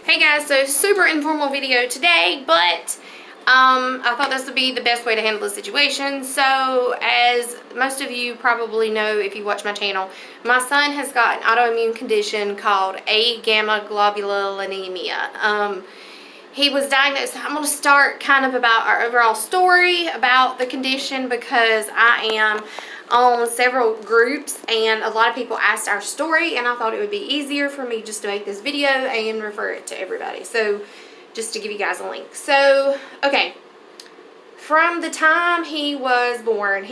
Hey guys, so super informal video today, but I thought this would be the best way to handle the situation. So as most of you probably know if you watch my channel, my son has got an autoimmune condition called Agammaglobulinema. He was diagnosed. I'm going to start kind of about our overall story about the condition because I am on several groups and a lot of people asked our story, and I thought it would be easier for me just to make this video and refer it to everybody. So just to give you guys a link. So, okay. From the time he was born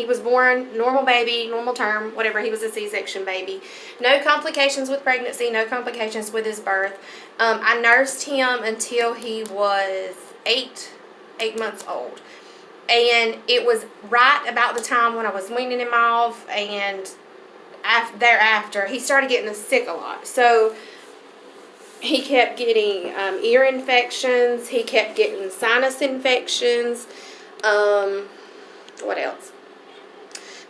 normal baby, normal term, whatever. He was a C-section baby. No complications with pregnancy, no complications with his birth. I nursed him until he was eight months old. And it was right about the time when I was weaning him off, and thereafter he started getting sick a lot. So he kept getting ear infections, he kept getting sinus infections. What else?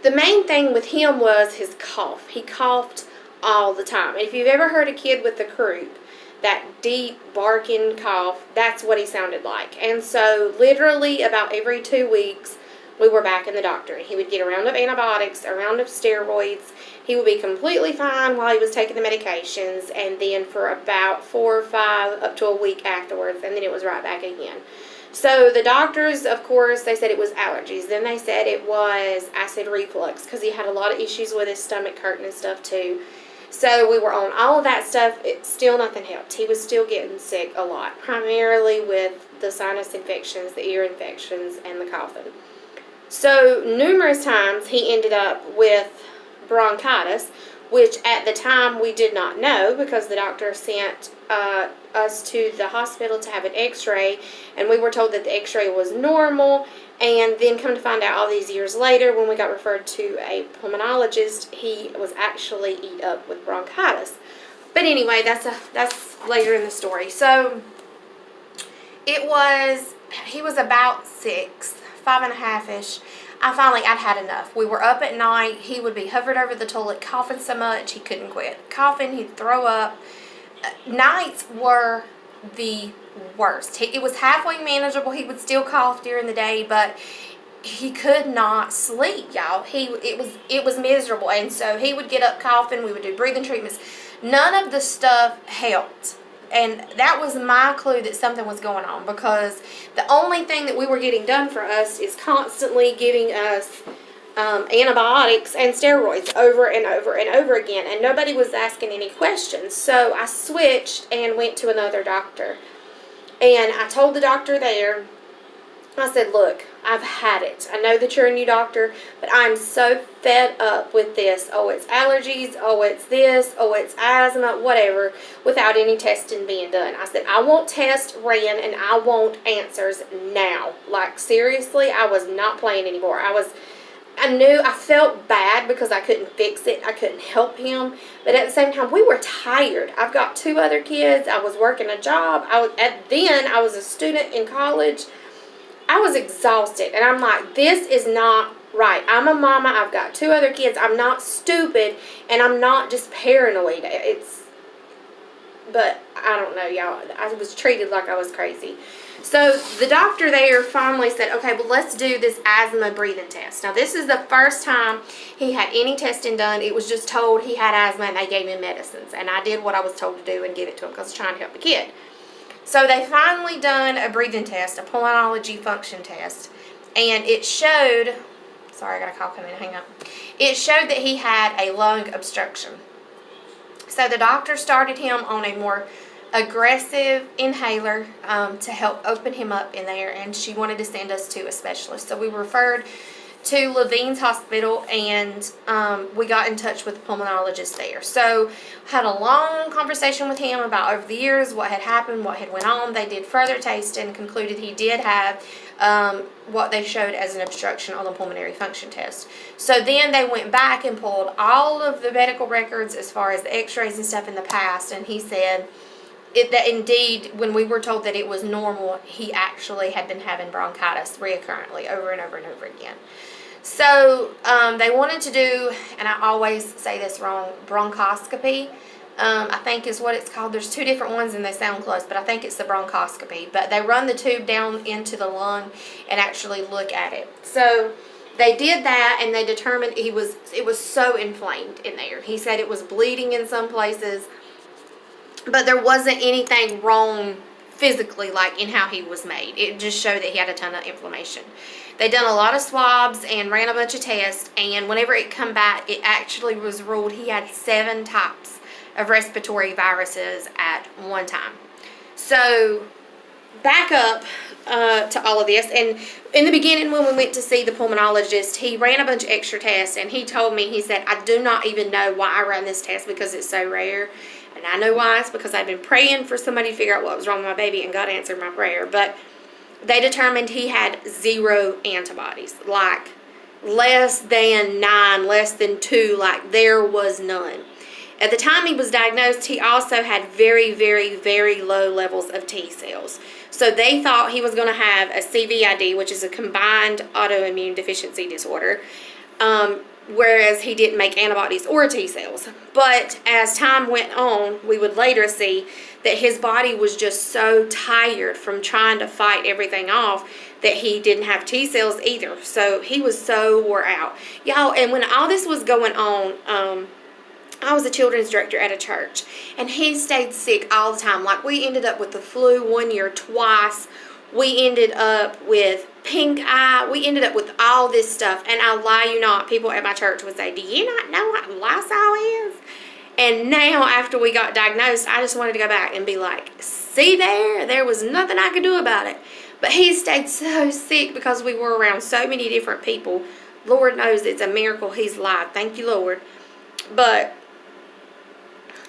The main thing with him was his cough. He coughed all the time. If you've ever heard a kid with the croup, that deep barking cough, that's what he sounded like. And so literally about every 2 weeks we were back in the doctor. He would get a round of antibiotics, a round of steroids. He would be completely fine while he was taking the medications, and then for about 4 or 5 up to a week afterwards, and then it was right back again. So the doctors, of course, they said it was allergies. Then they said it was acid reflux because he had a lot of issues with his stomach hurting and stuff too. So we were on all of that stuff. Still nothing helped. He was still getting sick a lot, primarily with the sinus infections, the ear infections, and the coughing. So numerous times he ended up with bronchitis, which at the time we did not know because the doctor sent us to the hospital to have an x-ray, and we were told that the x-ray was normal. And then come to find out all these years later, when we got referred to a pulmonologist, he was actually eat up with bronchitis. But anyway, that's later in the story. So he was about 6, 5.5-ish. I'd had enough. We were up at night. He would be hovered over the toilet coughing so much he couldn't quit. Coughing, he'd throw up. Nights were the worst. It was halfway manageable. He would still cough during the day, but he could not sleep, y'all. It was miserable, and so he would get up coughing. We would do breathing treatments. None of the stuff helped, and that was my clue that something was going on, because the only thing that we were getting done for us is constantly giving us antibiotics and steroids over and over and over again, and nobody was asking any questions. So I switched and went to another doctor, and I told the doctor there, I said, look, I've had it. I know that you're a new doctor, but I'm so fed up with this. Oh, it's allergies. Oh, it's this. Oh, it's asthma, whatever, without any testing being done. I said, I want tests ran, and I want answers now. Like, seriously, I was not playing anymore. I felt bad because I couldn't fix it. I couldn't help him. But at the same time, we were tired. I've got 2 other kids. I was working a job. I was a student in college. I was exhausted. And I'm like, this is not right. I'm a mama. I've got 2 other kids. I'm not stupid. And I'm not just paranoid. But I don't know, y'all. I was treated like I was crazy. So the doctor there finally said, okay, well, let's do this asthma breathing test. Now, this is the first time he had any testing done. It was just told he had asthma, and they gave him medicines. And I did what I was told to do and give it to him because I was trying to help the kid. So they finally done a breathing test, a pulmonology function test. And it showed, sorry, I got a call coming in, hang on. It showed that he had a lung obstruction. So the doctor started him on a more aggressive inhaler to help open him up in there, and she wanted to send us to a specialist. So we were referred to Levine's Hospital, and we got in touch with the pulmonologist there. So had a long conversation with him about over the years what had happened, what had went on. They did further tests and concluded he did have what they showed as an obstruction on the pulmonary function test. So then they went back and pulled all of the medical records as far as the x-rays and stuff in the past, and he said that indeed, when we were told that it was normal, he actually had been having bronchitis recurrently over and over and over again. So they wanted to do, and I always say this wrong, bronchoscopy. I think is what it's called. There's 2 different ones and they sound close, but I think it's the bronchoscopy. But they run the tube down into the lung and actually look at it. So they did that and they determined it was so inflamed in there. He said it was bleeding in some places, but there wasn't anything wrong physically, like in how he was made. It just showed that he had a ton of inflammation. They done a lot of swabs and ran a bunch of tests, and whenever it come back, it actually was ruled he had 7 types of respiratory viruses at one time. So back up to all of this, and in the beginning when we went to see the pulmonologist, he ran a bunch of extra tests, and he told me, he said, I do not even know why I ran this test because it's so rare. And I know why. It's because I've been praying for somebody to figure out what was wrong with my baby, and God answered my prayer. But they determined he had 0 antibodies, like less than 9, less than 2, like there was none. At the time he was diagnosed, he also had very, very, very low levels of T cells. So they thought he was going to have a CVID, which is a combined autoimmune deficiency disorder, whereas he didn't make antibodies or T cells. But as time went on, we would later see that his body was just so tired from trying to fight everything off that he didn't have T cells either. So he was so wore out. Y'all, and when all this was going on, I was a children's director at a church, and he stayed sick all the time. Like, we ended up with the flu one year twice. We ended up with pink eye. We ended up with all this stuff. And I lie you not, people at my church would say, do you not know what Lysol is? And now, after we got diagnosed, I just wanted to go back and be like, see there was nothing I could do about it. But he stayed so sick because we were around so many different people. Lord knows it's a miracle he's alive. Thank you, Lord. But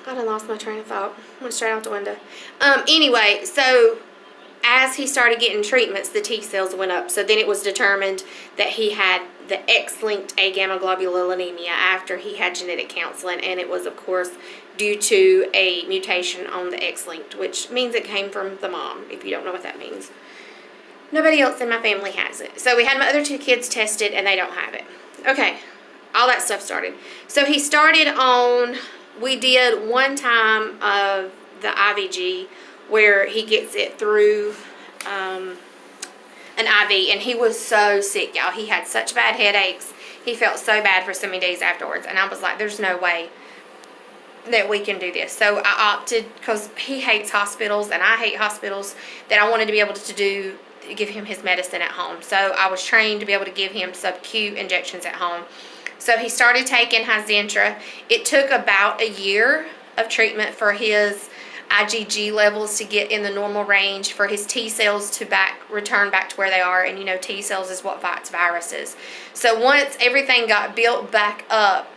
I done lost my train of thought. Went straight out the window. Anyway, so as he started getting treatments, the T cells went up. So then it was determined that he had the X-linked Agammaglobulinema after he had genetic counseling. And it was, of course, due to a mutation on the X-linked, which means it came from the mom, if you don't know what that means. Nobody else in my family has it. So we had my other 2 kids tested, and they don't have it. Okay, all that stuff started. So he started on... We did one time of the IVG where he gets it through an IV, and he was so sick, y'all. He had such bad headaches. He felt so bad for so many days afterwards, and I was like, there's no way that we can do this. So I opted, because he hates hospitals and I hate hospitals, that I wanted to be able to give him his medicine at home. So I was trained to be able to give him sub-Q injections at home. So he started taking Hizentra. It took about a year of treatment for his IgG levels to get in the normal range, for his T cells to return back to where they are. And you know, T cells is what fights viruses. So once everything got built back up,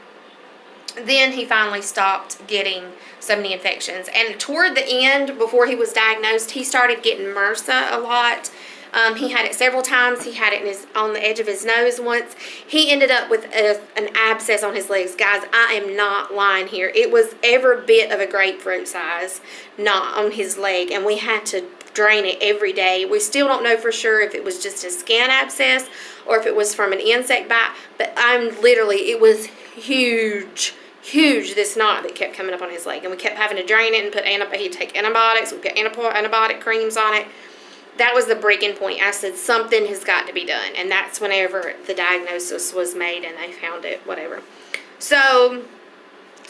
then he finally stopped getting so many infections. And toward the end, before he was diagnosed, he started getting MRSA a lot. He had it several times. He had it on the edge of his nose once. He ended up with an abscess on his legs. Guys, I am not lying here. It was every bit of a grapefruit size knot on his leg, and we had to drain it every day. We still don't know for sure if it was just a skin abscess or if it was from an insect bite, but it was huge, this knot that kept coming up on his leg, and we kept having to drain it and he'd take antibiotics. We put antibiotic creams on it. That was the breaking point. I said, something has got to be done. And that's whenever the diagnosis was made and they found it, whatever. So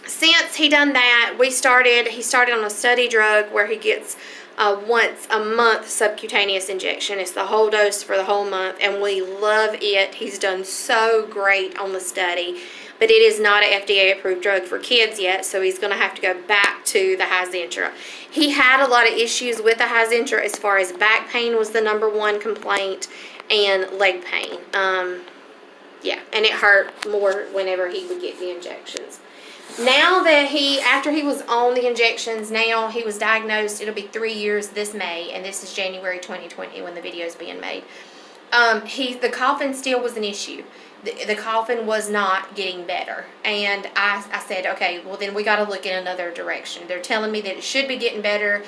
since he done that, he started on a study drug where he gets once a month subcutaneous injection. It's the whole dose for the whole month, and we love it. He's done so great on the study. But it is not an FDA-approved drug for kids yet, so he's going to have to go back to the Hizentra. He had a lot of issues with the Hizentra as far as back pain was the #1 complaint, and leg pain. Yeah, and it hurt more whenever he would get the injections. Now that after he was on the injections, now he was diagnosed, it'll be 3 years this May, and this is January 2020 when the video is being made. The coughing still was an issue. The coughing was not getting better, and I said, okay, well then we got to look in another direction. They're telling me that it should be getting better.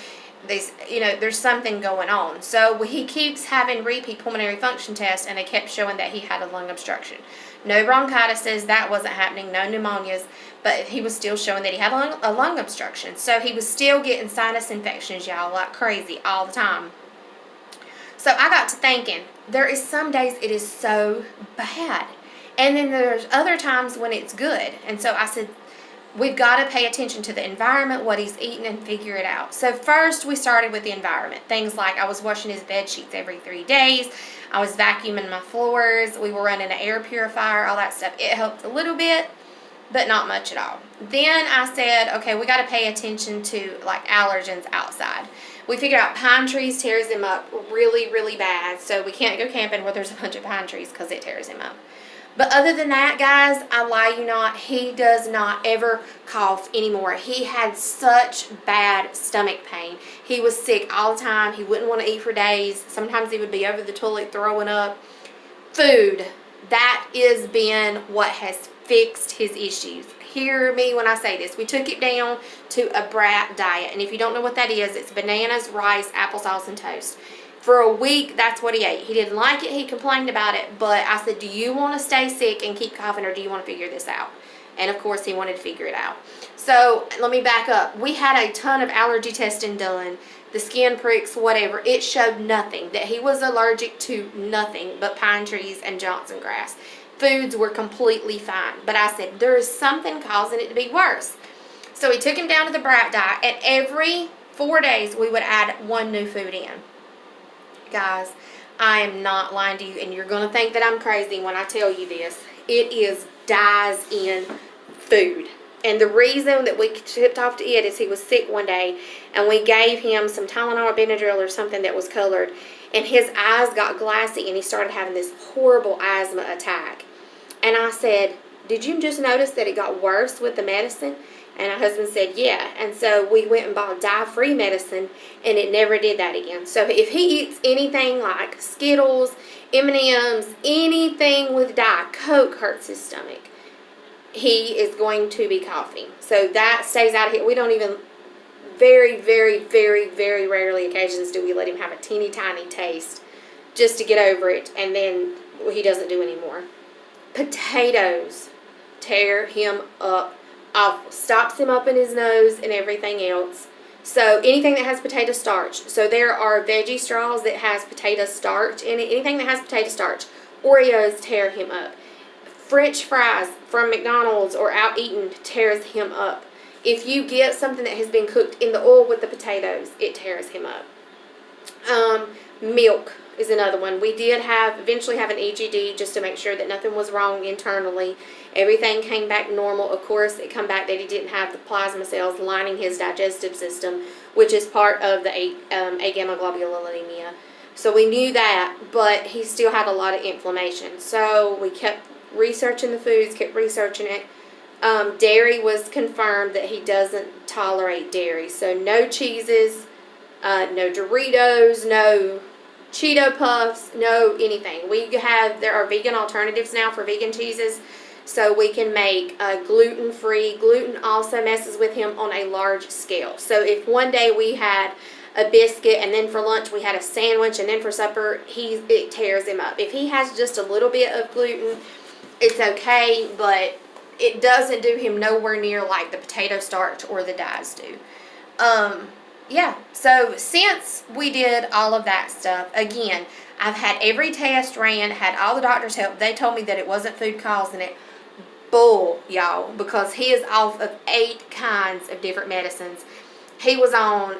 There's something going on. So he keeps having repeat pulmonary function tests, and they kept showing that he had a lung obstruction. No bronchitises, that wasn't happening. No pneumonias, but he was still showing that he had a lung obstruction. So he was still getting sinus infections, y'all, like crazy all the time. So I got to thinking, there is some days it is so bad. And then there's other times when it's good. And so I said, we've got to pay attention to the environment, what he's eating, and figure it out. So first we started with the environment. Things like I was washing his bed sheets every 3 days. I was vacuuming my floors. We were running an air purifier, all that stuff. It helped a little bit, but not much at all. Then I said, okay, we got to pay attention to like allergens outside. We figured out pine trees tears him up really, really bad. So we can't go camping where there's a bunch of pine trees because it tears him up. But other than that, guys, I lie you not, he does not ever cough anymore. He had such bad stomach pain. He was sick all the time. He wouldn't want to eat for days. Sometimes he would be over the toilet throwing up. Food, that has been what has fixed his issues. Hear me when I say this. We took it down to a brat diet. And if you don't know what that is, it's bananas, rice, applesauce, and toast. For a week, that's what he ate. He didn't like it. He complained about it. But I said, do you want to stay sick and keep coughing, or do you want to figure this out? And, of course, he wanted to figure it out. So, let me back up. We had a ton of allergy testing done. The skin pricks, whatever. It showed nothing. That he was allergic to nothing but pine trees and Johnson grass. Foods were completely fine. But I said, there is something causing it to be worse. So, we took him down to the brat diet. And every 4 days, we would add one new food in. Guys, I am not lying to you, and you're going to think that I'm crazy when I tell you this. It is dyes in food. And the reason that we tipped off to it is he was sick one day, and we gave him some Tylenol or Benadryl or something that was colored, and his eyes got glassy, and he started having this horrible asthma attack. And I said, did you just notice that it got worse with the medicine? And my husband said, yeah. And so we went and bought dye-free medicine, and it never did that again. So if he eats anything like Skittles, M&Ms, anything with dye, Coke hurts his stomach, he is going to be coughing. So that stays out of here. We don't even, very, very, very, very rarely occasions do we let him have a teeny tiny taste just to get over it, and then he doesn't do anymore. Potatoes tear him up. Awful. Stops him up in his nose and everything else. So anything that has potato starch. So there are veggie straws that has potato starch in it. Anything that has potato starch. Oreos tear him up. French fries from McDonald's or out eating tears him up. If you get something that has been cooked in the oil with the potatoes, it tears him up. Milk is another one. We did eventually have an EGD just to make sure that nothing was wrong internally. Everything came back normal. Of course, it come back that he didn't have the plasma cells lining his digestive system, which is part of the Agammaglobulinema. So we knew that, but he still had a lot of inflammation. So we kept researching the foods, kept researching it. Dairy was confirmed that he doesn't tolerate dairy. So no cheeses, no Doritos, no Cheeto Puffs, no anything. There are vegan alternatives now for vegan cheeses, so we can make gluten-free. Gluten also messes with him on a large scale. So if one day we had a biscuit, and then for lunch we had a sandwich, and then for supper, it tears him up. If he has just a little bit of gluten, it's okay, but it doesn't do him nowhere near like the potato starch or the dyes do. Yeah, so since we did all of that stuff, again, I've had every test ran, had all the doctor's help. They told me that it wasn't food causing it. Bull, y'all, because he is off of 8 kinds of different medicines. He was on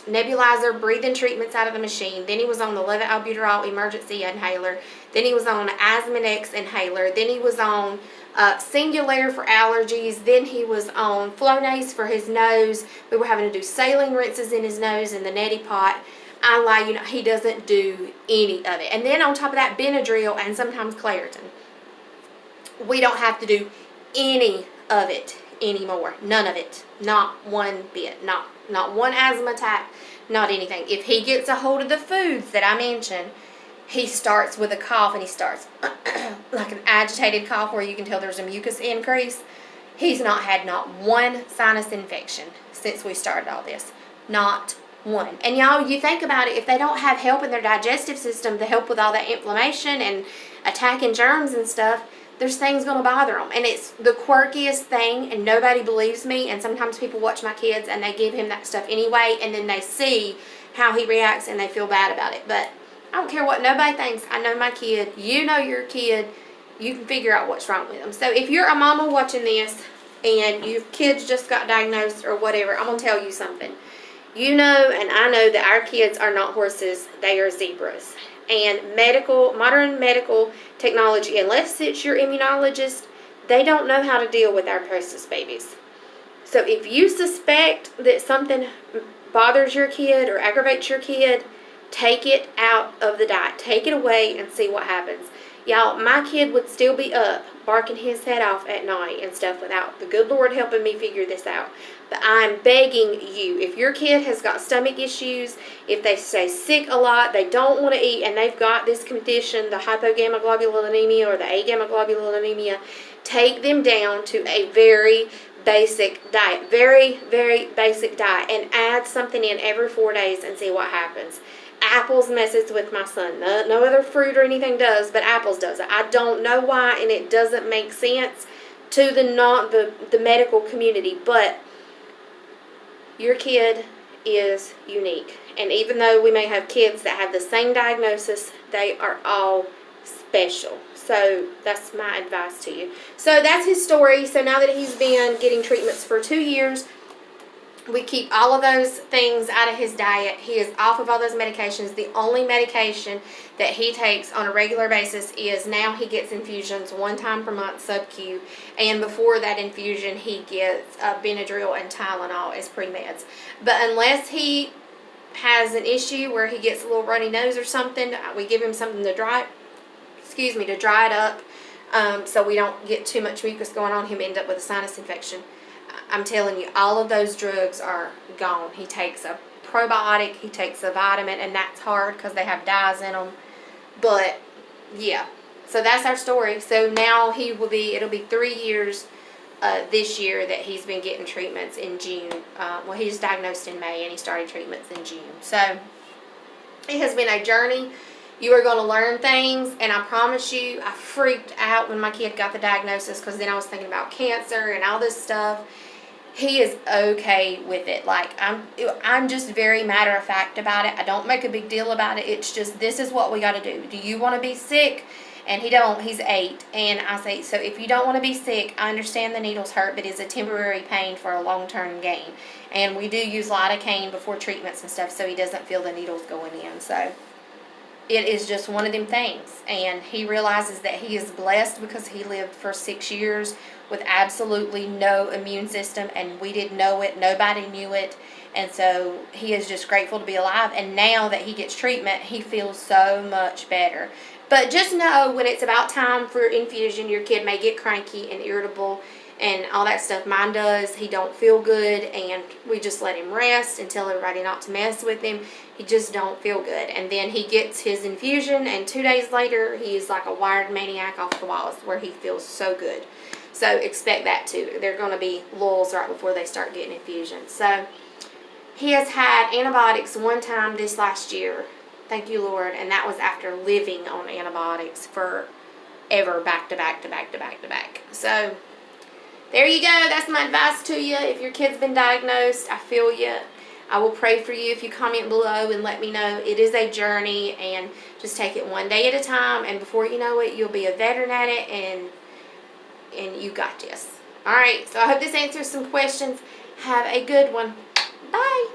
nebulizer breathing treatments out of the machine. Then he was on the levoalbuterol emergency inhaler. Then he was on Asthmanex inhaler. Then he was on Singulair for allergies. Then he was on Flonase for his nose. We were having to do saline rinses in his nose in the neti pot. He doesn't do any of it. And then on top of that, Benadryl and sometimes Claritin. We don't have to do any of it anymore. None of it. Not one bit. Not one asthma attack. Not anything. If he gets a hold of the foods that I mentioned, he starts with a cough, and he starts like an agitated cough where you can tell there's a mucus increase. He's not had not one sinus infection since we started all this. Not one. And y'all, you think about it, if they don't have help in their digestive system to help with all that inflammation and attacking germs and stuff, there's things going to bother them. And it's the quirkiest thing, and nobody believes me. And sometimes people watch my kids and they give him that stuff anyway, and then they see how he reacts and they feel bad about it. But I don't care what nobody thinks. I know my kid. You know your kid. You can figure out what's wrong with them. So if you're a mama watching this and your kids just got diagnosed or whatever, I'm going to tell you something. You know, and I know that our kids are not horses. They are zebras. And modern medical technology, unless it's your immunologist, they don't know how to deal with our precious babies. So if you suspect that something bothers your kid or aggravates your kid, take it out of the diet. Take it away and see what happens. Y'all, my kid would still be up barking his head off at night and stuff without the good Lord helping me figure this out. But I'm begging you, if your kid has got stomach issues, if they stay sick a lot, they don't want to eat, and they've got this condition, the hypogammaglobulinemia or the agammaglobulinemia, take them down to a very basic diet. Very, very basic diet. And add something in every 4 days and see what happens. Apples messes with my son. No other fruit or anything does, but apples does it. I don't know why, and it doesn't make sense to the medical community, but your kid is unique. And even though we may have kids that have the same diagnosis, they are all special. So that's my advice to you. So that's his story. So now that he's been getting treatments for 2 years, we keep all of those things out of his diet. He is off of all those medications. The only medication that he takes on a regular basis is now he gets infusions 1 time per month, sub-Q. And before that infusion, he gets Benadryl and Tylenol as pre-meds. But unless he has an issue where he gets a little runny nose or something, we give him something to dry it up, so we don't get too much mucus going on. Him end up with a sinus infection. I'm telling you, all of those drugs are gone. He takes a probiotic, he takes a vitamin, and that's hard because they have dyes in them. But, yeah. So that's our story. So now it'll be 3 years this year that he's been getting treatments in June. Well, he was diagnosed in May, and he started treatments in June. So it has been a journey. You are going to learn things, and I promise you, I freaked out when my kid got the diagnosis because then I was thinking about cancer and all this stuff. He is okay with it. Like, I'm just very matter of fact about it. I don't make a big deal about it. It's just, this is what we got to do. Do you want to be sick? And he don't. He's 8. And I say, so if you don't want to be sick, I understand the needles hurt, but it's a temporary pain for a long-term gain. And we do use lidocaine before treatments and stuff so he doesn't feel the needles going in. So it is just one of them things. And he realizes that he is blessed because he lived for 6 years with absolutely no immune system, and we didn't know it. Nobody knew it. And so he is just grateful to be alive. And now that he gets treatment, he feels so much better. But just know when it's about time for infusion, your kid may get cranky and irritable and all that stuff. Mine does. He don't feel good, and we just let him rest and tell everybody not to mess with him. He just don't feel good. And then he gets his infusion, and 2 days later, he is like a wired maniac off the walls where he feels so good. So expect that too. They're going to be lulls right before they start getting infusions. So he has had antibiotics 1 time this last year. Thank you, Lord. And that was after living on antibiotics forever, back to back to back to back to back. So there you go. That's my advice to you. If your kid's been diagnosed, I feel you. I will pray for you if you comment below and let me know. It is a journey, and just take it 1 day at a time, and before you know it, you'll be a veteran at it, and you got this. All right, so I hope this answers some questions. Have a good one. Bye.